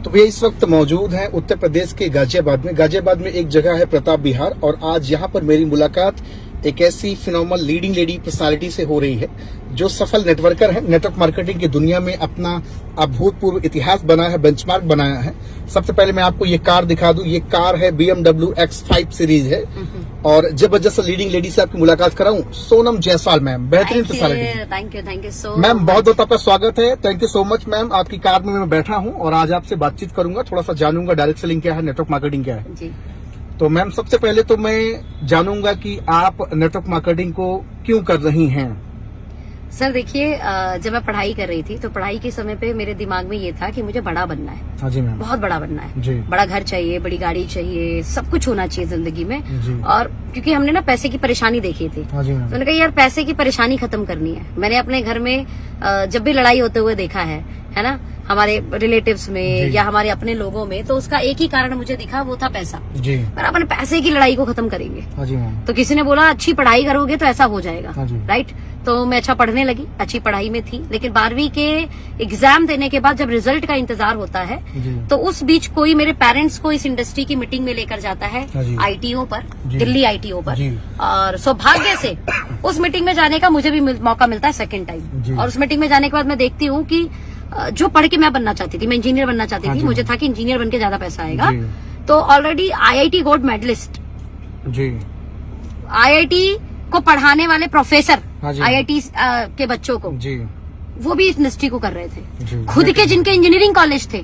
तो भैया इस वक्त मौजूद हैं उत्तर प्रदेश के गाजियाबाद में। गाजियाबाद में एक जगह है प्रताप विहार, और आज यहाँ पर मेरी मुलाकात एक ऐसी फिनोमिनल लीडिंग लेडी पर्सनालिटी से हो रही है जो सफल नेटवर्कर है, नेटवर्क मार्केटिंग की दुनिया में अपना अभूतपूर्व इतिहास बनाया है, बेंचमार्क बनाया है। सबसे पहले मैं आपको ये कार दिखा दूं, ये कार है BMW X5 सीरीज है, और जबरदस्त लीडिंग लेडी से आपकी मुलाकात कराऊं, सोनम जायसवाल मैम, बेहतरीन personality. Thank you so ma'am बहुत बहुत आपका स्वागत है, thank you so much ma'am. आपकी कार में मैं बैठा हूं और आज आपसे बातचीत करूंगा, थोड़ा सा जानूंगा डायरेक्ट सेलिंग क्या है, नेटवर्क मार्केटिंग क्या है जी। तो मैम सबसे पहले तो मैं जानूंगा कि आप नेटवर्क मार्केटिंग को क्यों कर रही हैं। सर देखिए, जब मैं पढ़ाई कर रही थी तो पढ़ाई के समय पे मेरे दिमाग में ये था कि मुझे बड़ा बनना है। हाँ जी मैम। बहुत बड़ा बनना है जी। बड़ा घर चाहिए, बड़ी गाड़ी चाहिए, सब कुछ होना चाहिए जिंदगी में जी। और क्योंकि हमने ना पैसे की परेशानी देखी थी, हाँ जी मैम। तो मैंने कहा यार पैसे की परेशानी खत्म करनी है। मैंने अपने घर में जब भी लड़ाई होते हुए देखा है ना, हमारे रिलेटिव्स में या हमारे अपने लोगों में, तो उसका एक ही कारण मुझे दिखा, वो था पैसा जी। पर अपन पैसे की लड़ाई को खत्म करेंगे। हाँ जी मैम। तो किसी ने बोला अच्छी पढ़ाई करोगे तो ऐसा हो जाएगा। हाँ जी। राइट। तो मैं अच्छा पढ़ने लगी, अच्छी पढ़ाई में थी, लेकिन 12वीं के एग्जाम देने के बाद जब रिजल्ट का इंतजार होता है तो उस बीच कोई मेरे पेरेंट्स को इस इंडस्ट्री की मीटिंग में लेकर जाता है, ITO पर, दिल्ली ITO पर, और सौभाग्य से उस मीटिंग में जाने का मुझे भी मौका मिलता है सेकेंड टाइम। और उस मीटिंग में जाने के बाद मैं देखती हूँ कि जो पढ़ के मैं बनना चाहती थी, मैं इंजीनियर बनना चाहती थी, मुझे था कि इंजीनियर बन के ज्यादा पैसा आएगा, तो ऑलरेडी IIT गोल्ड मेडलिस्ट जी, IIT को पढ़ाने वाले प्रोफेसर, IIT के बच्चों को जी, वो भी इस इंडस्ट्री को कर रहे थे। खुद के जिनके इंजीनियरिंग कॉलेज थे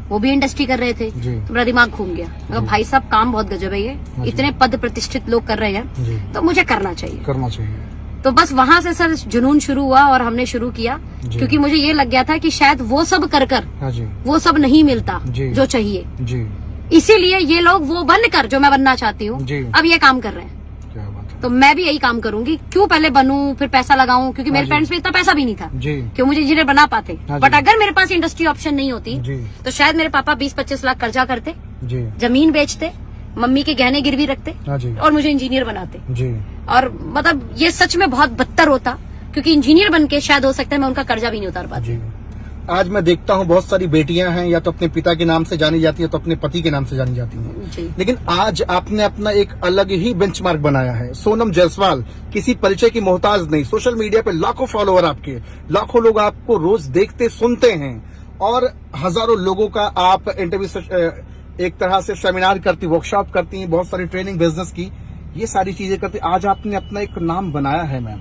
वो भी इंडस्ट्री कर रहे थे। तो मेरा दिमाग घूम गया, भाई साहब काम बहुत गजब है, ये इतने पद प्रतिष्ठित लोग कर रहे हैं तो मुझे करना चाहिए। तो बस वहां से सर जुनून शुरू हुआ और हमने शुरू किया, क्योंकि मुझे ये लग गया था कि शायद वो सब कर वो सब नहीं मिलता जो चाहिए, इसीलिए ये लोग वो बनकर जो मैं बनना चाहती हूँ अब ये काम कर रहे हैं। तो मैं भी यही काम करूंगी, क्यों पहले बनूं फिर पैसा लगाऊं, क्योंकि मेरे पेरेंट्स में इतना पैसा भी नहीं था क्यों मुझे इंजीनियर बना पाते। बट अगर मेरे पास इंडस्ट्री ऑप्शन नहीं होती तो शायद मेरे पापा 20-25 लाख कर्जा करते, जमीन बेचते, मम्मी के गहने गिरवी रखते और मुझे इंजीनियर बनाते जी। और मतलब ये सच में बहुत बदतर होता, क्योंकि इंजीनियर बन के शायद हो सकता है मैं उनका कर्जा भी नहीं उतार पाती। आज मैं देखता हूँ बहुत सारी बेटियां हैं, या तो अपने पिता के नाम से जानी जाती है तो अपने पति के नाम से जानी जाती हैं, लेकिन आज आपने अपना एक अलग ही बेंचमार्क बनाया है। सोनम जायसवाल किसी परिचय की मोहताज नहीं, सोशल मीडिया पे लाखों फॉलोअर आपके, लाखों लोग आपको रोज देखते सुनते हैं, और हजारों लोगों का आप इंटरव्यू, एक तरह से सेमिनार करती, वर्कशॉप करती हैं, बहुत सारी ट्रेनिंग, बिजनेस की, ये सारी चीजें करती। आज आपने अपना एक नाम बनाया है मैम,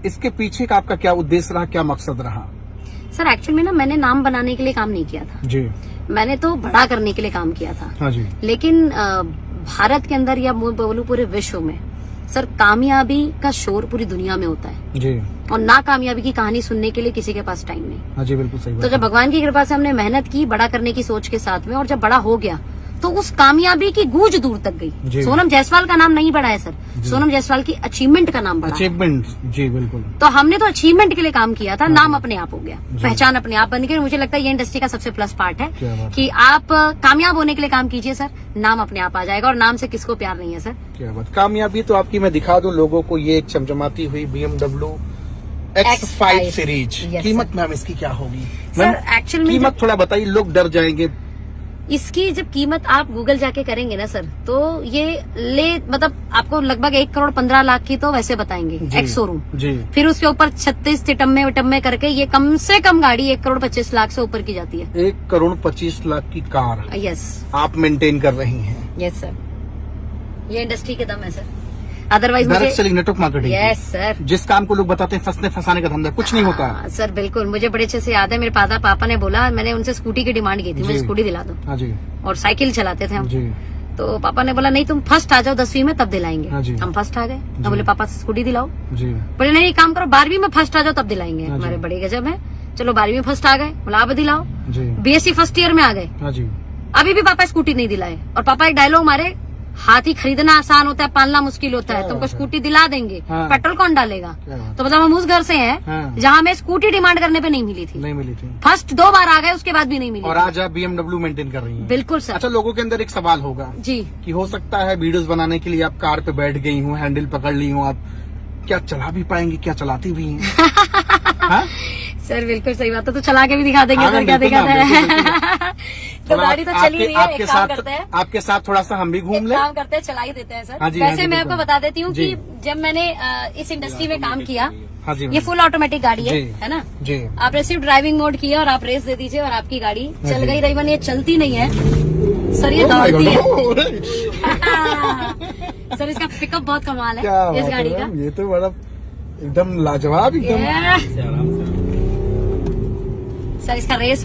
इसके पीछे का आपका क्या उद्देश्य रहा, क्या मकसद रहा? सर एक्चुअली में ना मैंने नाम बनाने के लिए काम नहीं किया था जी, मैंने तो बड़ा करने के लिए काम किया था। हाँ जी। लेकिन भारत के अंदर या बोलूं पूरे विश्व में सर कामयाबी का शोर पूरी दुनिया में होता है जी, और ना कामयाबी की कहानी सुनने के लिए किसी के पास टाइम नहीं। हाँ जी, बिल्कुल सही। तो जब भगवान की कृपा से हमने मेहनत की बड़ा करने की सोच के साथ में, और जब बड़ा हो गया तो उस कामयाबी की गूंज दूर तक गई। सोनम जायसवाल का नाम नहीं बढ़ा है सर, सोनम जायसवाल की अचीवमेंट का नाम बढ़ा। अचीवमेंट जी बिल्कुल। तो हमने तो अचीवमेंट के लिए काम किया था, नाम अपने आप हो गया, पहचान अपने आप बन गई। मुझे लगता है ये इंडस्ट्री का सबसे प्लस पार्ट है कि आप कामयाब होने के लिए काम कीजिए सर, नाम अपने आप आ जाएगा, और नाम से किसको प्यार नहीं है सर। क्या बात। कामयाबी तो आपकी मैं दिखा दूं लोगों को, ये एक चमचमाती हुई BMW X5 सीरीज। कीमत मैम इसकी क्या होगी? सर एक्चुअली कीमत थोड़ा बताइए, लोग डर जाएंगे। इसकी जब कीमत आप गूगल जाके करेंगे ना सर, तो ये मतलब आपको लगभग 1,15,00,000 की तो वैसे बताएंगे एक्स शोरूम जी। फिर उसके ऊपर 36 टिटम्मे करके ये कम से कम गाड़ी 1,25,00,000 से ऊपर की जाती है। 1,25,00,000 की कार यस आप मेंटेन कर रही हैं? यस सर, ये इंडस्ट्री के दम है sir, otherwise direct selling, network marketing. Yes sir. जिस काम को लोग बताते हैं फंसने फंसाने का धंधा, कुछ नहीं होता सर। बिल्कुल, मुझे बड़े अच्छे से याद है, मेरे पापा ने बोला, मैंने उनसे स्कूटी की डिमांड की थी, मुझे स्कूटी दिला दो। हाँ जी। और साइकिल चलाते थे हम जी। तो पापा ने बोला नहीं तुम फर्स्ट आ जाओ 10वीं में तब दिलाएंगे। हाँ हम फर्स्ट आ गए, हम बोले पापा स्कूटी दिलाओ जी। बोले नहीं काम करो 12वीं में फर्स्ट आ जाओ तब दिलाएंगे। हमारे बड़े गजब है, चलो 12वीं में फर्स्ट आ गए, बोला अब दिलाओ। BSc फर्स्ट ईयर में आ गए, अभी भी पापा स्कूटी नहीं दिलाए, और पापा एक डायलॉग मारे, हाथी खरीदना आसान होता है, पालना मुश्किल होता है, तुमको स्कूटी दिला देंगे, पेट्रोल कौन डालेगा? तो मतलब हम उस घर से हैं जहाँ हमें स्कूटी डिमांड करने पे नहीं मिली थी। फर्स्ट 2 बार आ गए, उसके बाद भी नहीं मिली। और आज आप BMW मेंटेन कर रही हैं? बिल्कुल सर। अच्छा, लोगों के अंदर एक सवाल होगा जी कि हो सकता है वीडियोस बनाने के लिए आप कार पे बैठ गई हूँ, हैंडल पकड़ ली हूँ, आप क्या चला भी पाएंगी, क्या चलाती भी हैं? सर बिल्कुल सही बात है, तो चला के भी दिखा देंगे सर, क्या दिखाता है। तो गाड़ी तो चली रही है, एक काम करते हैं, आपके साथ थोड़ा सा हम भी घूम लें। काम करते हैं, चला ही देते हैं सर। हाँ जी, वैसे हाँ मैं आपको बता देती हूँ कि जब मैंने इस इंडस्ट्री में काम किया, ये फुल ऑटोमेटिक गाड़ी है ना जी। आपने सिर्फ ड्राइविंग मोड किया और आप रेस दे दीजिए और आपकी गाड़ी चल गई। रही ये चलती नहीं है सर, ये दौड़ती है। सर इसका पिकअप बहुत कमाल है इस गाड़ी का। ये तो बड़ा एकदम लाजवाब एकदम। सर इसका रेस